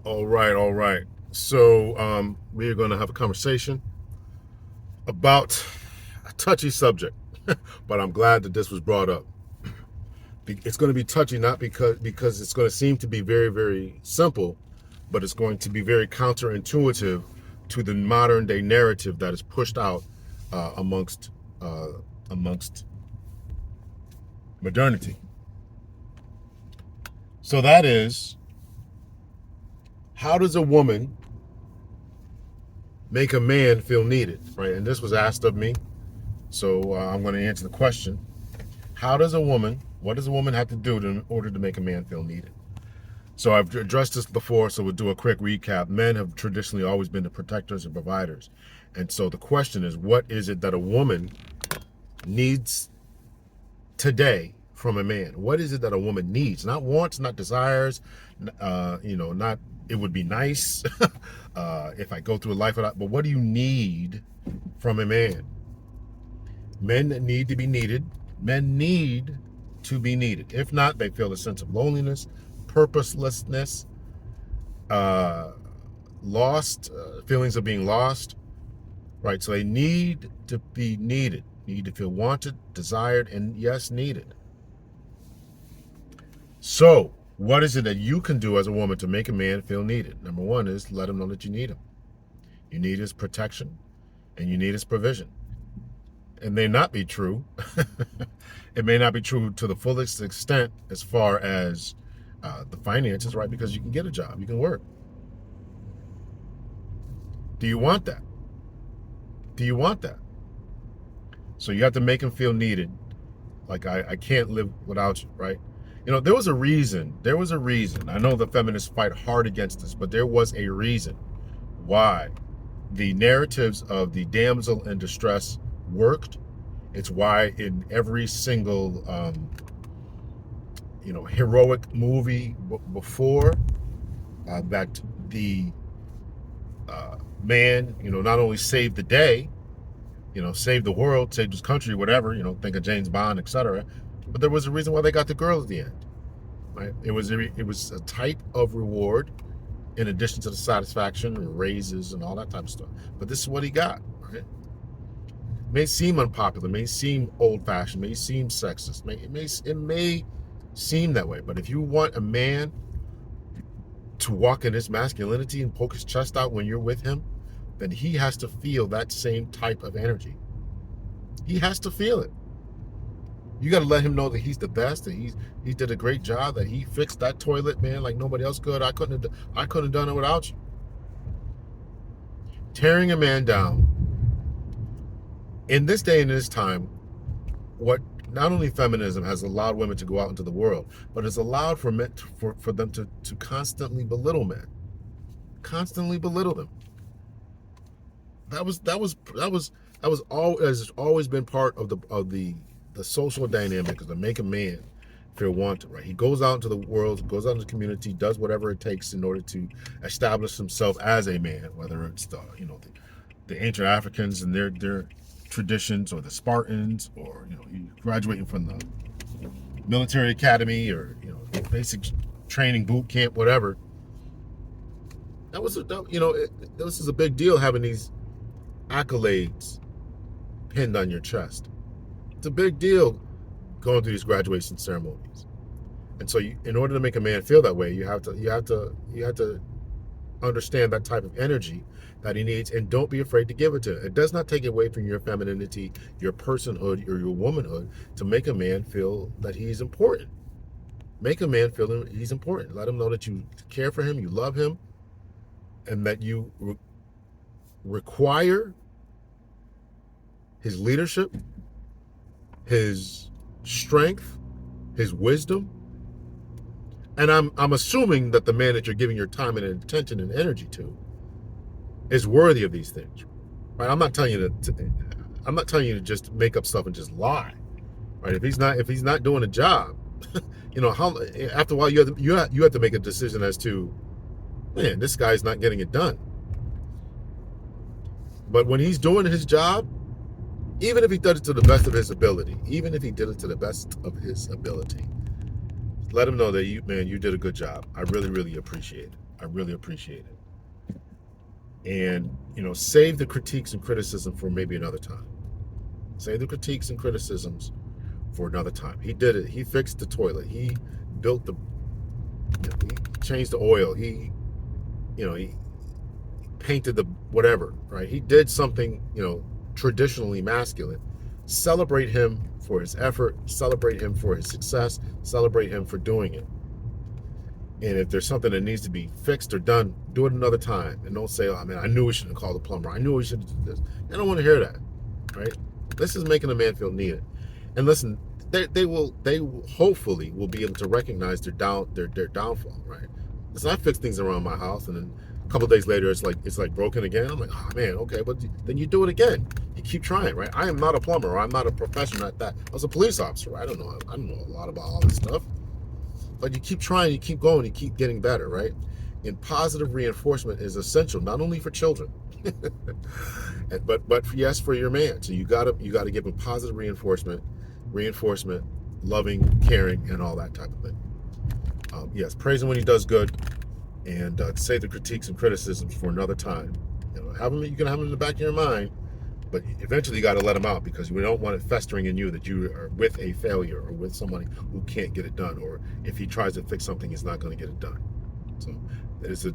All right, all right. So we're going to have a conversation about a touchy subject, but I'm glad that this was brought up. It's going to be touchy not because it's going to seem to be very very simple, but it's going to be very counterintuitive to the modern day narrative that is pushed out amongst uh, amongst modernity. So that is, how does a woman make a man feel needed, right? And this was asked of me, so I'm going to answer the question. What does a woman have to do in order to make a man feel needed? So I've addressed this before, so we'll do a quick recap. Men have traditionally always been the protectors and providers. And so the question is, what is it that a woman needs today from a man? What is it that a woman needs? Not wants, not desires, not it would be nice if I go through a life without, but what do you need from a man? Men need to be needed. Men need to be needed. If not, they feel a sense of loneliness, purposelessness, uh, lost, feelings of being lost, right? So they need to be needed, need to feel wanted, desired, and yes, needed. So, what is it that you can do as a woman to make a man feel needed? Number one is let him know that you need him. You need his protection and you need his provision. It may not be true. It may not be true to the fullest extent as far as the finances, right? Because you can get a job, you can work. Do you want that? Do you want that? So you have to make him feel needed. Like I can't live without you, right? There was a reason. There was a reason. I know the feminists fight hard against this, but there was a reason why the narratives of the damsel in distress worked. It's why in every single heroic movie before that the man not only saved the day, saved the world, saved his country, whatever, think of James Bond, etc. But there was a reason why they got the girl at the end, right? It was a type of reward in addition to the satisfaction and raises and all that type of stuff. But this is what he got, right? It may seem unpopular, may seem old-fashioned, may seem sexist, it may seem that way. But if you want a man to walk in his masculinity and poke his chest out when you're with him, then he has to feel that same type of energy. He has to feel it. You got to let him know that he's the best, that he did a great job, that he fixed that toilet, man, like nobody else could. I couldn't have done it without you. Tearing a man down in this day and this time, what not only feminism has allowed women to go out into the world, but it's allowed for men for them to constantly belittle men, constantly belittle them. Has always been part of the social dynamic, is to make a man feel wanted, right? He goes out into the world, goes out into the community, does whatever it takes in order to establish himself as a man, whether it's the ancient Africans and their traditions, or the Spartans, or graduating from the military academy, or basic training boot camp, whatever. This is a big deal, having these accolades pinned on your chest. It's a big deal going through these graduation ceremonies. And so in order to make a man feel that way, you have to understand that type of energy that he needs, and don't be afraid to give it to him. It does not take away from your femininity, your personhood, or your womanhood to make a man feel that he's important. Make a man feel he's important. Let him know that you care for him, you love him, and that you require his leadership, his strength, his wisdom. And I'm assuming that the man that you're giving your time and attention and energy to is worthy of these things, right? I'm not telling you to just make up stuff and just lie, right? If he's not doing a job, how after a while you have to make a decision as to, man, this guy's not getting it done. But when he's doing his job, even if he did it to the best of his ability, let him know that you did a good job. I really, really appreciate it. I really appreciate it. And, save the critiques and criticism for maybe another time. Save the critiques and criticisms for another time. He did it. He fixed the toilet. He built he changed the oil. He painted the whatever, right? He did something, traditionally masculine. Celebrate him for his effort, celebrate him for his success, celebrate him for doing it. And if there's something that needs to be fixed or done, do it another time. And don't say, oh man, I knew we shouldn't have called the plumber. I knew we should have did this. I don't want to hear that, right? This is making a man feel needed. And listen, they will hopefully will be able to recognize their downfall, right? Listen, I fix things around my house, and then a couple of days later, it's like broken again. I'm like, oh man, okay, but then you do it again. You keep trying, right? I am not a plumber, or I'm not a professional at that. I was a police officer. I don't know a lot about all this stuff. But you keep trying, you keep going, you keep getting better, right? And positive reinforcement is essential, not only for children, but yes, for your man. So you gotta give him positive reinforcement, loving, caring, and all that type of thing. Yes, praise him when he does good, and save the critiques and criticisms for another time. You can have him in the back of your mind, but eventually you got to let him out, because we don't want it festering in you that you are with a failure or with somebody who can't get it done, or if he tries to fix something, he's not going to get it done. So it is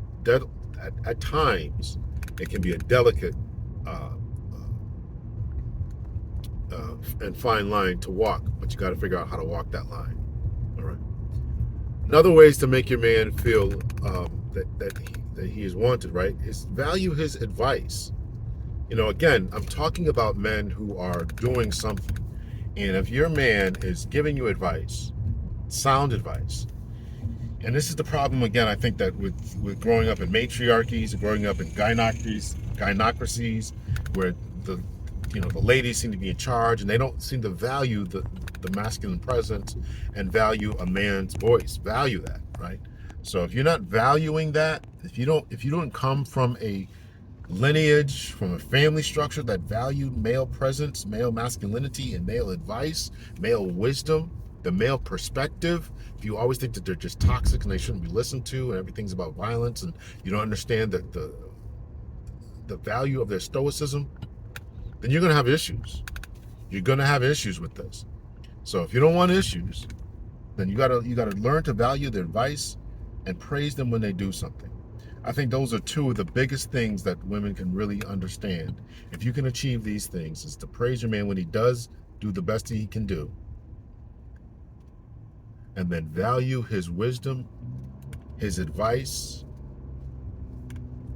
at times it can be a delicate and fine line to walk, but you got to figure out how to walk that line. All right. Another ways to make your man feel that he is wanted, right, is value his advice. Again, I'm talking about men who are doing something. And if your man is giving you advice, sound advice, and this is the problem, again, I think that with growing up in matriarchies, growing up in gynocracies, where the ladies seem to be in charge, and they don't seem to value the masculine presence and value a man's voice, value that, right? So if you're not valuing that, if you don't come from a lineage, from a family structure that valued male presence, male masculinity, and male advice, male wisdom, the male perspective, if you always think that they're just toxic and they shouldn't be listened to and everything's about violence, and you don't understand that the value of their stoicism, then you're going to have issues. You're going to have issues with this. So if you don't want issues, then you got to learn to value their advice and praise them when they do something. I think those are two of the biggest things that women can really understand. If you can achieve these things, is to praise your man when he does do the best he can do, and then value his wisdom, his advice,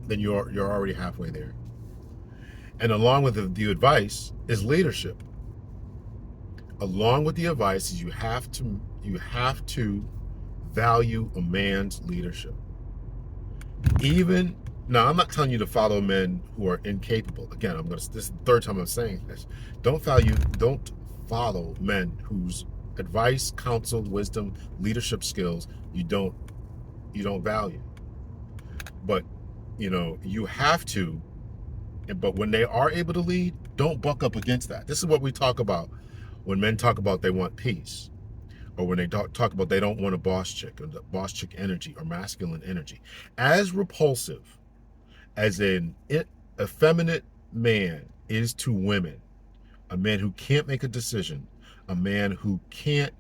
then you're already halfway there. And along with the advice is leadership. Along with the advice is you have to value a man's leadership. Even now, I'm not telling you to follow men who are incapable. Again, this is the third time I'm saying this. Don't follow men whose advice, counsel, wisdom, leadership skills you don't value. But you have to. But when they are able to lead, don't buck up against that. This is what we talk about when men talk about they want peace, or when they talk about they don't want a boss chick, or the boss chick energy, or masculine energy. As repulsive as an effeminate man is to women, a man who can't make a decision, a man who can't,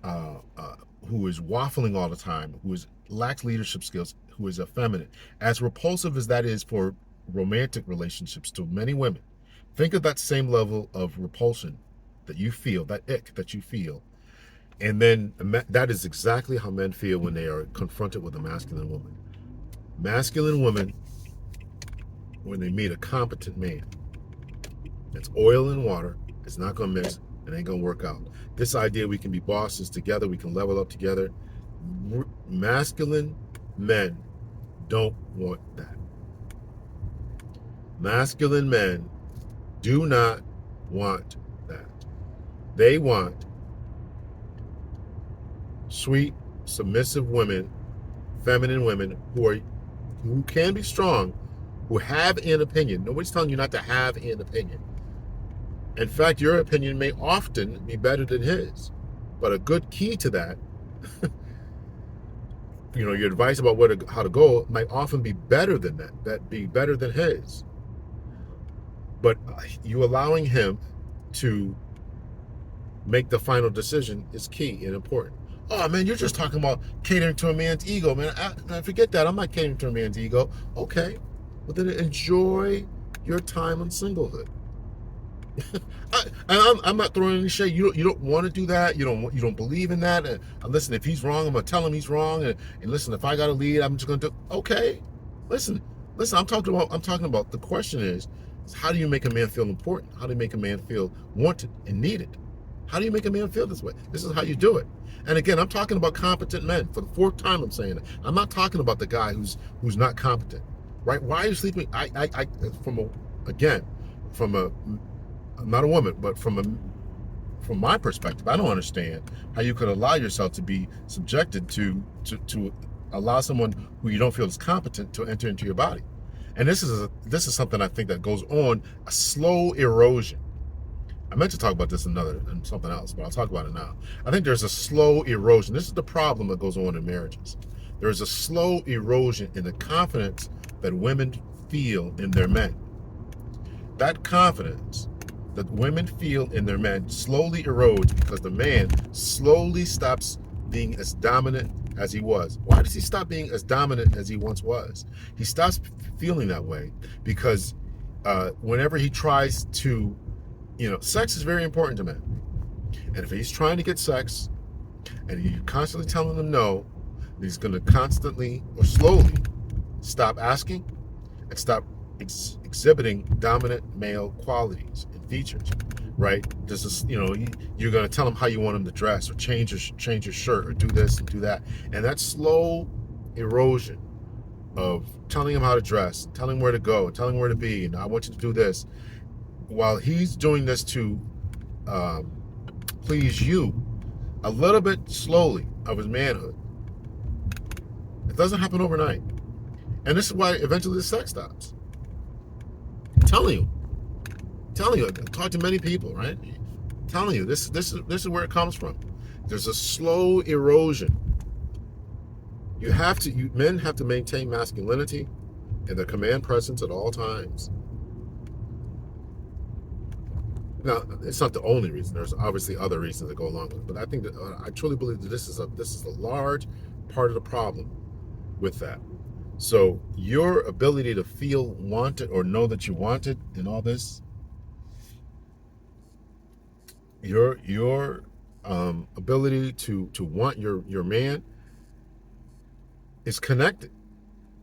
who is waffling all the time, who lacks leadership skills, who is effeminate, as repulsive as that is for romantic relationships to many women, think of that same level of repulsion that you feel, that ick that you feel. And then that is exactly how men feel when they are confronted with a masculine woman. Masculine women, when they meet a competent man, it's oil and water, it's not going to mix, it ain't going to work out. This idea we can be bosses together, we can level up together, masculine men don't want that. Masculine men do not want that. They want sweet, submissive women, feminine women who can be strong, who have an opinion. Nobody's telling you not to have an opinion. In fact, your opinion may often be better than his. But a good key to that your advice about how to go might often be better than that be better than his. But you allowing him to make the final decision is key and important. Oh man, you're just talking about catering to a man's ego, man. I forget that. I'm not catering to a man's ego. Okay, well then enjoy your time on singlehood. I'm not throwing any shade. You don't want to do that. You don't believe in that. And listen, if he's wrong, I'm gonna tell him he's wrong. And listen, if I got to lead, I'm just gonna do. Okay, listen. I'm talking about. The question is how do you make a man feel important? How do you make a man feel wanted and needed? How do you make a man feel this way? This is how you do it. And again, I'm talking about competent men. For the fourth time, I'm saying it. I'm not talking about the guy who's not competent, right? Why are you sleeping? From a I'm not a woman, but from my perspective, I don't understand how you could allow yourself to be subjected to allow someone who you don't feel is competent to enter into your body. And this is something I think that goes on, a slow erosion. I meant to talk about this in something else, but I'll talk about it now. I think there's a slow erosion. This is the problem that goes on in marriages. There is a slow erosion in the confidence that women feel in their men. That confidence that women feel in their men slowly erodes because the man slowly stops being as dominant as he was. Why does he stop being as dominant as he once was? He stops feeling that way because whenever he tries to, sex is very important to men. And if he's trying to get sex and you're constantly telling him no, he's going to constantly or slowly stop asking and stop exhibiting dominant male qualities and features, right? This is, you're going to tell him how you want him to dress or change your shirt or do this and do that. And that slow erosion of telling him how to dress, telling him where to go, telling him where to be, and I want you to do this, while he's doing this to please you, a little bit slowly of his manhood. It doesn't happen overnight. And this is why eventually the sex stops. I'm telling you, I've talked to many people, right? I'm telling you, this is where it comes from. There's a slow erosion. Men have to maintain masculinity and their command presence at all times. Now, it's not the only reason. There's obviously other reasons that go along with it, but I think that I truly believe that this is a large part of the problem with that. So your ability to feel wanted or know that you want it and all this, your ability to want your man is connected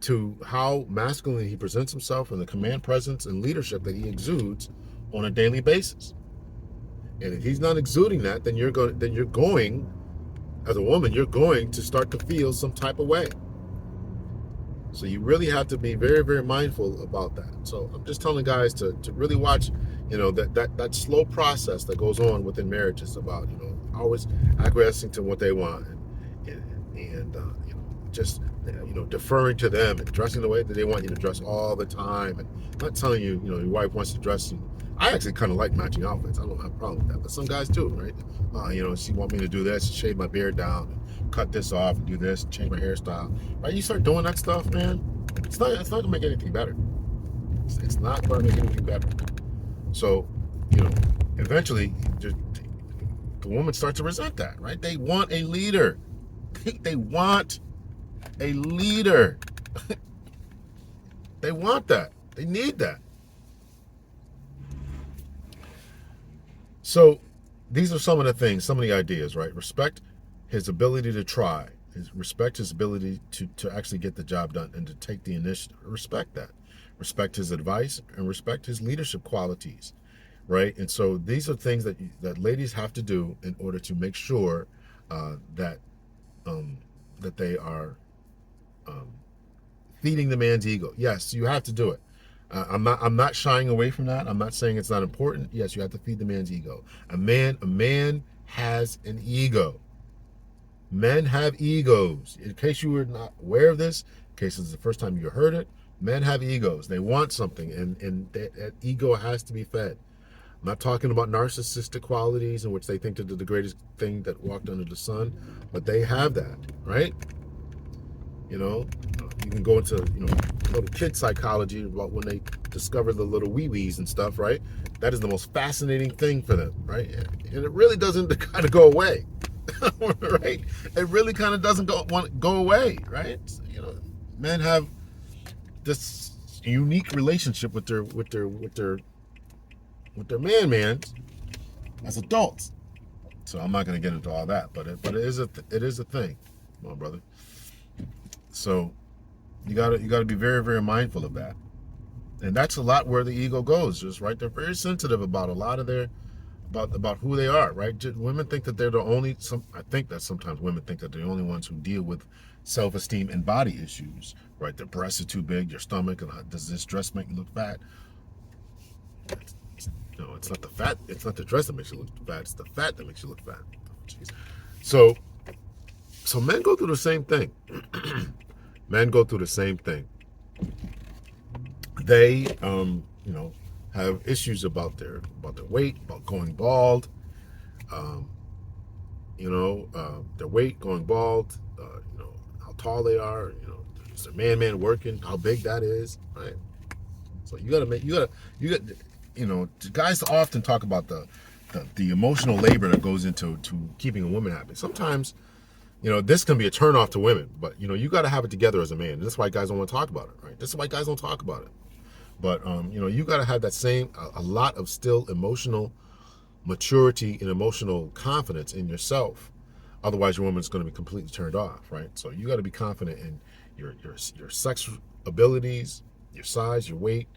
to how masculine he presents himself and the command presence and leadership that he exudes on a daily basis. And if he's not exuding that, then you're going as a woman, you're going to start to feel some type of way. So you really have to be very, very mindful about that. So I'm just telling guys to really watch, that slow process that goes on within marriages about, always acquiescing to what they want and just, deferring to them and dressing the way that they want you to dress all the time. And I'm not telling you, your wife wants to dress you. I actually kind of like matching outfits. I don't have a problem with that, but some guys do, right? She want me to do this, shave my beard down, and cut this off, and do this, and change my hairstyle. Right? You start doing that stuff, man. It's not gonna make anything better. It's not gonna make anything better. So, eventually, the woman starts to resent that, right? They want a leader. They want a leader. They want that. They need that. So these are some of the things, some of the ideas, right? Respect his ability to try, respect his ability to actually get the job done and to take the initiative. Respect that. Respect his advice and respect his leadership qualities, right? And so these are things that ladies have to do in order to make sure that they are feeding the man's ego. Yes, you have to do it. I'm not shying away from that. I'm not saying it's not important. Yes, you have to feed the man's ego. A man has an ego. Men have egos. In case you were not aware of this, in case it's the first time you heard it, men have egos. They want something, and that ego has to be fed. I'm not talking about narcissistic qualities in which they think that they're the greatest thing that walked under the sun, but they have that, right? You know, you can go into, little kid psychology about when they discover the little wee-wees and stuff, right? That is the most fascinating thing for them, right? And it really doesn't kind of go away, right? It really kind of doesn't go away, right? Men have this unique relationship with their man-mans as adults. So I'm not going to get into all that, but it is a thing, my brother. So you gotta be very, very mindful of that, and that's a lot where the ego goes. Just right, they're very sensitive about a lot of their about who they are. Right, women think that they're the only. I think that sometimes women think that they're the only ones who deal with self-esteem and body issues. Right, their breasts are too big, your stomach, and does this dress make you look fat? No, it's not the fat. It's not the dress that makes you look fat. It's the fat that makes you look fat. Jeez. So men go through the same thing. Men go through the same thing. They, have issues about their weight, about going bald. Um, their weight, going bald. How tall they are. Is their man working? How big that is, right? So guys often talk about the emotional labor that goes into keeping a woman happy. Sometimes, this can be a turnoff to women, but you got to have it together as a man. And that's why guys don't want to talk about it, right? This is why guys don't talk about it. But you got to have that same a lot of still emotional maturity and emotional confidence in yourself. Otherwise, your woman's going to be completely turned off, right? So you got to be confident in your sex abilities, your size, your weight,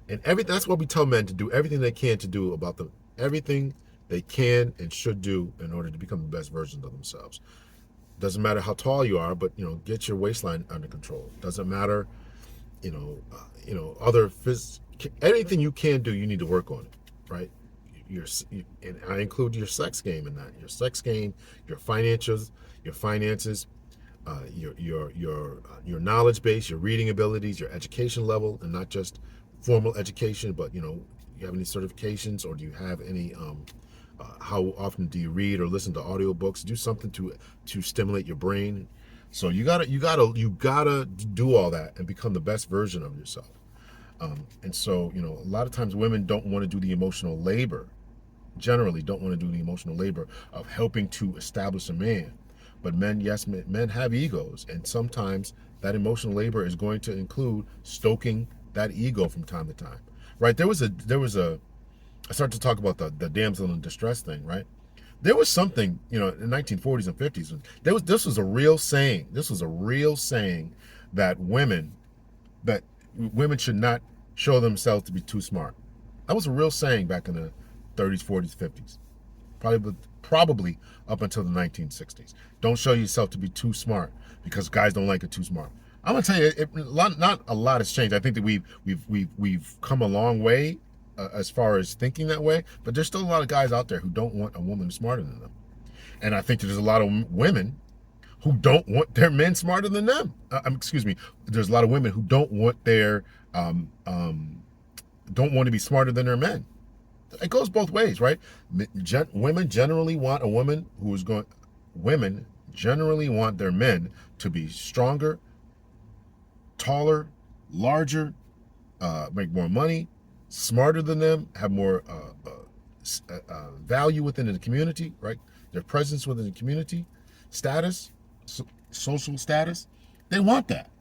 and everything. That's what we tell men to do everything they can to do about them. Everything they can and should do in order to become the best versions of themselves. Doesn't matter how tall you are, but get your waistline under control. Doesn't matter, other anything you can do, you need to work on it, right? And I include your sex game in that. Your sex game, your finances, your knowledge base, your reading abilities, your education level, and not just formal education, but you have any certifications, or do you have any how often do you read or listen to audiobooks? Do something to stimulate your brain. So you gotta do all that and become the best version of yourself. And so a lot of times women don't want to do the emotional labor. Generally, don't want to do the emotional labor of helping to establish a man. But men have egos, and sometimes that emotional labor is going to include stoking that ego from time to time. Right? There was a I started to talk about the damsel in distress thing, right? There was something, in the 1940s and 50s. This was a real saying. This was a real saying that women should not show themselves to be too smart. That was a real saying back in the 30s, 40s, 50s. Probably up until the 1960s. Don't show yourself to be too smart because guys don't like it too smart. I'm gonna tell you, not a lot has changed. I think that we've come a long way as far as thinking that way, but there's still a lot of guys out there who don't want a woman smarter than them, and I think that there's a lot of women who don't want their men smarter than them. Excuse me. There's a lot of women who don't want don't want to be smarter than their men. It goes both ways, right? Women generally want their men to be stronger, taller, larger, make more money, smarter than them, have more value within the community, right? Their presence within the community, status, social status. They want that.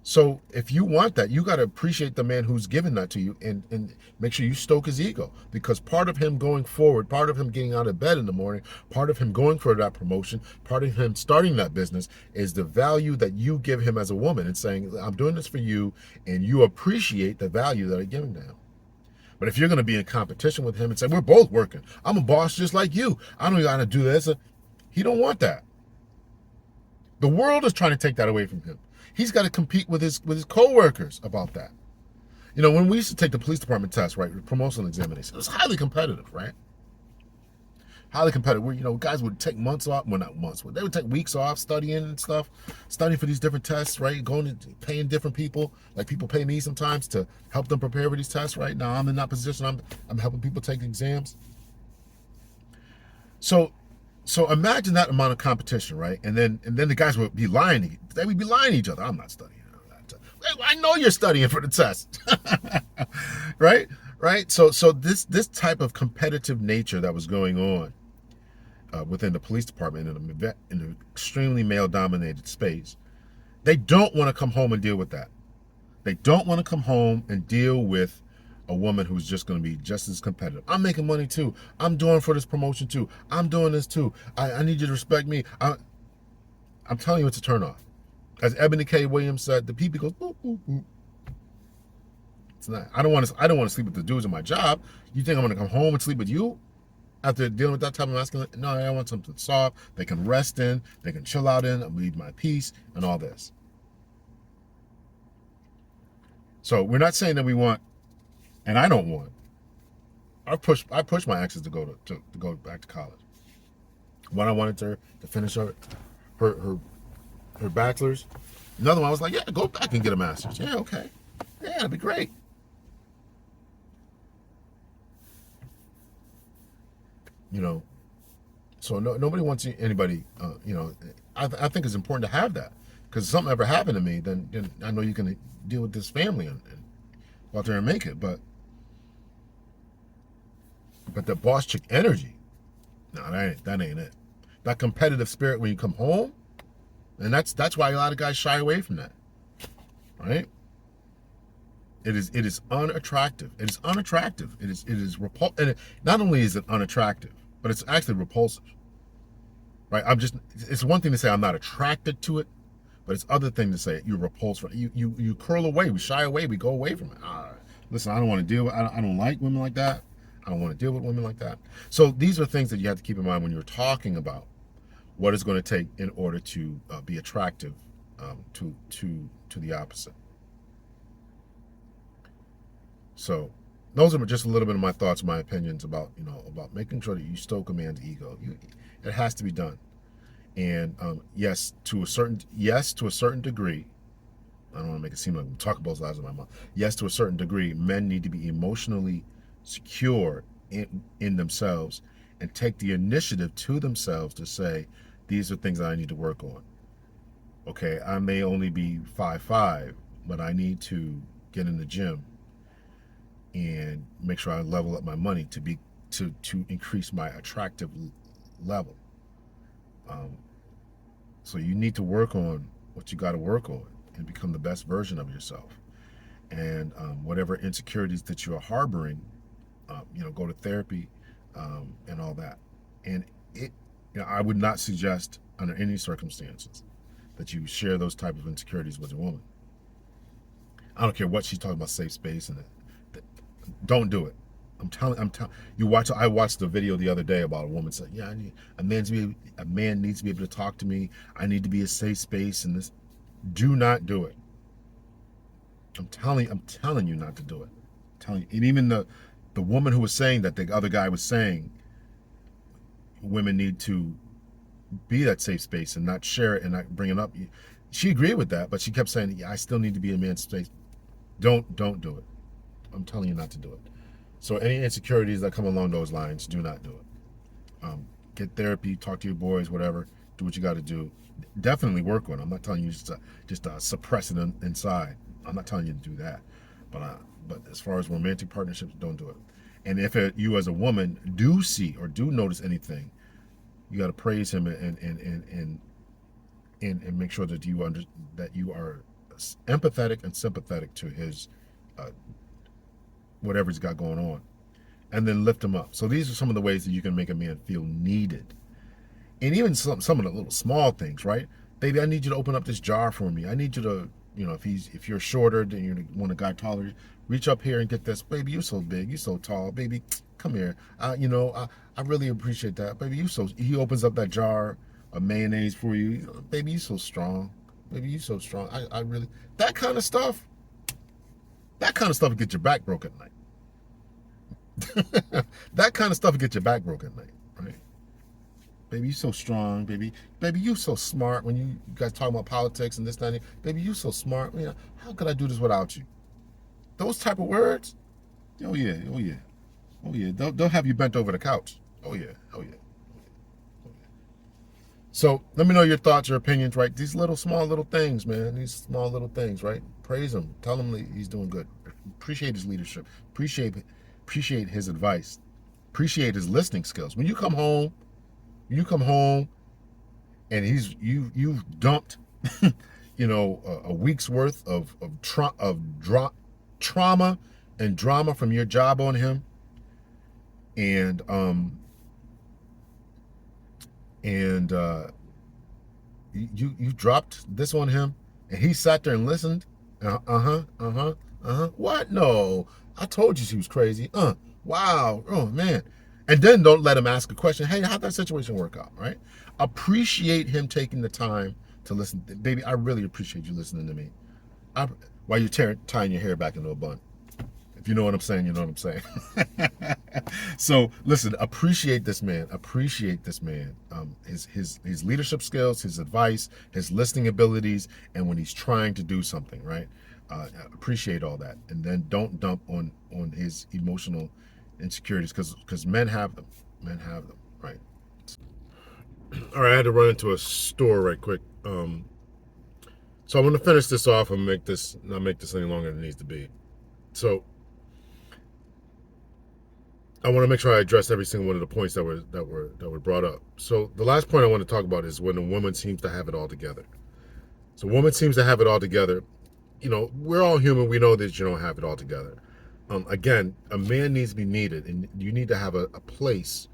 So if you want that, you got to appreciate the man who's given that to you, and make sure you stoke his ego, because part of him going forward, part of him getting out of bed in the morning, part of him going for that promotion, part of him starting that business is the value that you give him as a woman, and saying, I'm doing this for you, and you appreciate the value that I'm giving to him. But if you're going to be in competition with him and say, we're both working, I'm a boss just like you, I don't got to do this, he don't want that. The world is trying to take that away from him. He's got to compete with his co-workers about that. When we used to take the police department test, right, promotional examination, it was highly competitive, right? Highly competitive. Where guys would take months off, well, not months, but they would take weeks off studying and stuff, studying for these different tests, right? Paying different people, like people pay me sometimes to help them prepare for these tests, right? Now I'm in that position. I'm helping people take exams. So So imagine that amount of competition, right? And then the guys would be lying. They would be lying to each other. I'm not studying. I know you're studying for the test, right? Right. So this type of competitive nature that was going on within the police department in an extremely male-dominated space, they don't want to come home and deal with that. They don't want to come home and deal with a woman who's just going to be just as competitive. I'm making money too. I'm doing for this promotion too. I'm doing this too. I need you to respect me. I'm telling you, it's a turnoff. As Ebony K. Williams said, the PP goes boop boop boop. It's not. I don't want to sleep with the dudes in my job. You think I'm going to come home and sleep with you after dealing with that type of masculine? No, I want something soft. They can rest in. They can chill out in. I'm leave my peace and all this. So we're not saying that we want, and I don't want. I pushed my exes to go to go back to college. One, I wanted her to finish her bachelor's. Another one, I was like, yeah, go back and get a master's. Yeah, okay. Yeah, that'd be great. You know, so nobody wants anybody. I think it's important to have that, because if something ever happened to me, then I know you can deal with this family and go out there and make it. But the boss chick energy, no, that ain't it. That competitive spirit when you come home, and that's why a lot of guys shy away from that, right? It is unattractive. It is unattractive. It is repulsive. And not only is it unattractive, but it's actually repulsive, right? It's one thing to say I'm not attracted to it, but it's other thing to say you're repulsed. You curl away, we shy away, we go away from it. Listen, I don't want to deal with. I don't like women like that. I don't want to deal with women like that. So these are things that you have to keep in mind when you're talking about what it's going to take in order to be attractive to the opposite. So those are just a little bit of my thoughts, my opinions about making sure that you stoke a man's ego. It has to be done, and yes, to a certain degree. I don't want to make it seem like I'm talking both sides of my mouth. Yes, to a certain degree, men need to be emotionally secure in themselves and take the initiative to themselves to say, these are things that I need to work on. Okay, I may only be 5'5", but I need to get in the gym and make sure I level up my money to increase my attractive level. So you need to work on what you got to work on and become the best version of yourself. And whatever insecurities that you are harboring, go to therapy and all that. And I would not suggest under any circumstances that you share those type of insecurities with a woman. I don't care what she's talking about, safe space and don't do it. I'm telling you. I watched a video the other day about a woman saying, "Yeah, a man needs to be able to talk to me. I need to be a safe space." And this, do not do it. I'm telling you not to do it. I'm telling you. And even the woman who was saying that, the other guy was saying, women need to be that safe space and not share it and not bring it up. She agreed with that, but she kept saying, "Yeah, I still need to be a man's space." Don't do it. I'm telling you not to do it. So any insecurities that come along those lines, do not do it. Get therapy, talk to your boys, whatever. Do what you got to do. Definitely work on it. I'm not telling you just suppress it inside. I'm not telling you to do that. But as far as romantic partnerships, don't do it. And if you as a woman do see or do notice anything, you got to praise him and make sure that you are empathetic and sympathetic to his whatever he's got going on, and then lift him up. So these are some of the ways that you can make a man feel needed. And even some of the little small things, right? Baby, I need you to open up this jar for me. I need you to, if you're shorter than you want a guy taller, reach up here and get this. Baby, you're so big, you're so tall. Baby, come here. I really appreciate that. Baby, he opens up that jar of mayonnaise for you. Baby, you so strong. Baby, you so strong. I really, that kind of stuff will get your back broken at night. That kind of stuff will get your back broken at night, right? Baby, you so strong, baby. Baby, you so smart. When you guys talk about politics and this, that, and baby, you so smart. How could I do this without you? Those type of words, oh yeah, oh yeah, oh yeah. They'll have you bent over the couch. Oh yeah, oh yeah, oh yeah. So let me know your thoughts, your opinions, right? These little, small little things, man. These small little things, right? Praise him. Tell him that he's doing good. Appreciate his leadership. Appreciate his advice. Appreciate his listening skills. When you come home, and you've dumped, a week's worth trauma and drama from your job on him, and and you dropped this on him, and he sat there and listened. What? No, I told you she was crazy. Wow. Oh man. And then don't let him ask a question. Hey, how'd that situation work out? Right? Appreciate him taking the time to listen. Baby, I really appreciate you listening to me. While you're tying your hair back into a bun. If you know what I'm saying, you know what I'm saying. So listen, appreciate this man. Appreciate this man. His leadership skills, his advice, his listening abilities, and when he's trying to do something, right? Appreciate all that, and then don't dump on his emotional insecurities, because men have them. Men have them, right? All right, I had to run into a store right quick. So I'm going to finish this off and not make this any longer than it needs to be. So I want to make sure I address every single one of the points that were brought up. So the last point I want to talk about is when a woman seems to have it all together. So a woman seems to have it all together. We're all human. We know that you don't have it all together. Again, a man needs to be needed, and you need to have a place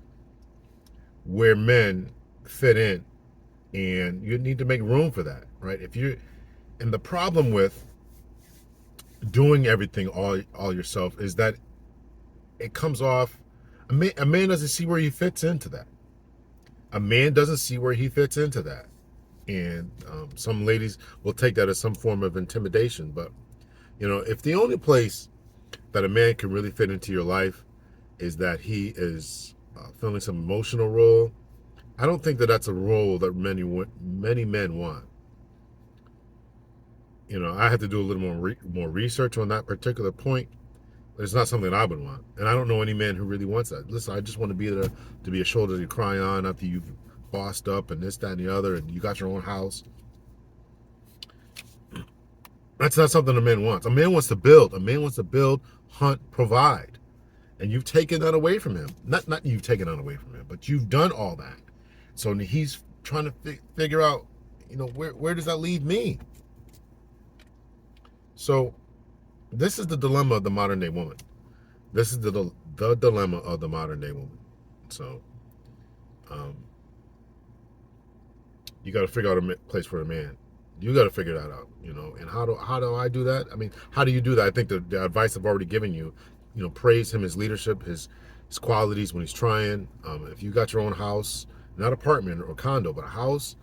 where men fit in, and you need to make room for that, right? And the problem with doing everything all yourself is that it comes off. A man doesn't see where he fits into that. A man doesn't see where he fits into that, and some ladies will take that as some form of intimidation. But if the only place that a man can really fit into your life is that he is filling some emotional role, I don't think that that's a role that many men want. I have to do a little more research on that particular point. It's not something that I would want, and I don't know any man who really wants that. Listen, I just want to be there to be a shoulder to cry on after you've bossed up and this, that, and the other, and you got your own house. That's not something a man wants. A man wants to build. A man wants to build, hunt, provide, and you've taken that away from him. Not you've taken that away from him, but you've done all that. So he's trying to figure out, where does that leave me? So this is the dilemma of the modern day woman. This is the dilemma of the modern day woman. So you got to figure out a place for a man. You got to figure that out, And how do I do that? I mean, how do you do that? I think the advice I've already given you, praise him, his leadership, his qualities when he's trying. If you got your own house, not apartment or condo, but a house,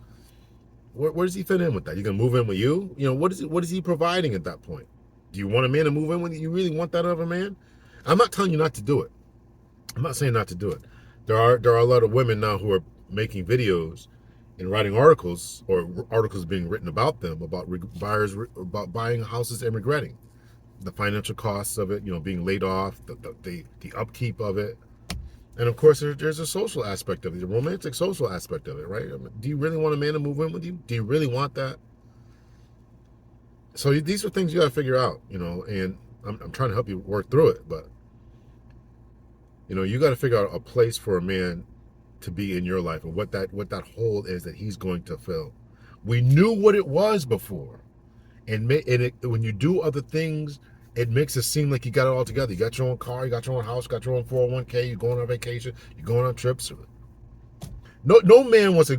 where does he fit in with that? You gonna move in with you? What is he providing at that point? Do you want a man to move in with you? You really want that out of a man? I'm not telling you not to do it. I'm not saying not to do it. There are a lot of women now who are making videos and writing articles, or articles being written about them, about about buying houses and regretting the financial costs of it, being laid off, the upkeep of it. And of course, there's a social aspect of it, the romantic social aspect of it, right? I mean, do you really want a man to move in with you? Do you really want that? So these are things you got to figure out, and I'm trying to help you work through it. But, you got to figure out a place for a man to be in your life, and what that hole is that he's going to fill. We knew what it was before. And when you do other things, it makes it seem like you got it all together. You got your own car, you got your own house, you got your own 401k, you're going on vacation, you're going on trips. No man wants to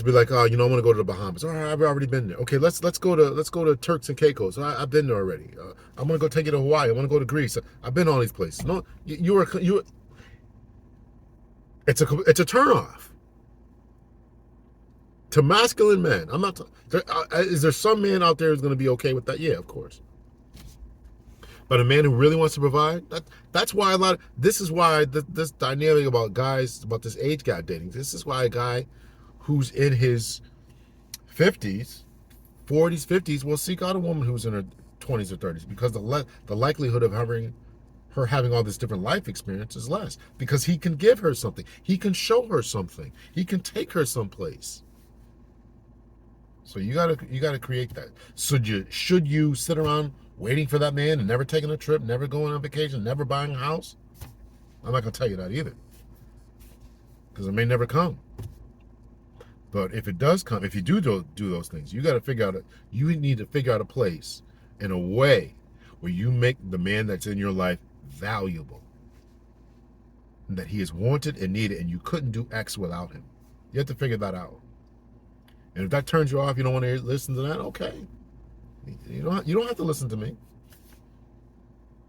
be like, oh, I want to go to the Bahamas. All right, I've already been there. Okay, let's go to Turks and Caicos. I've been there already. I'm gonna go take you to Hawaii. I want to go to Greece. I've been all these places. No, you. It's a turnoff to masculine men. I'm not. Is there some man out there who's going to be okay with that? Yeah, of course. But a man who really wants to provide, that's why this is why this dynamic about guys, about this age gap dating. This is why a guy who's in his 50s, 40s, 50s will seek out a woman who's in her 20s or 30s, because the likelihood of having her having all this different life experience is less, because he can give her something. He can show her something. He can take her someplace. So you gotta create that. Should you sit around waiting for that man and never taking a trip, never going on vacation, never buying a house? I'm not gonna tell you that either, because it may never come. But if it does come, if you do those things, you got to figure out. You need to figure out a place in a way where you make the man that's in your life valuable, and that he is wanted and needed, and you couldn't do X without him. You have to figure that out. And if that turns you off, you don't want to listen to that. Okay, you don't have to listen to me.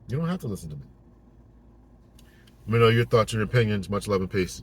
You don't have to listen to me. Let me know your thoughts and your opinions. Much love and peace.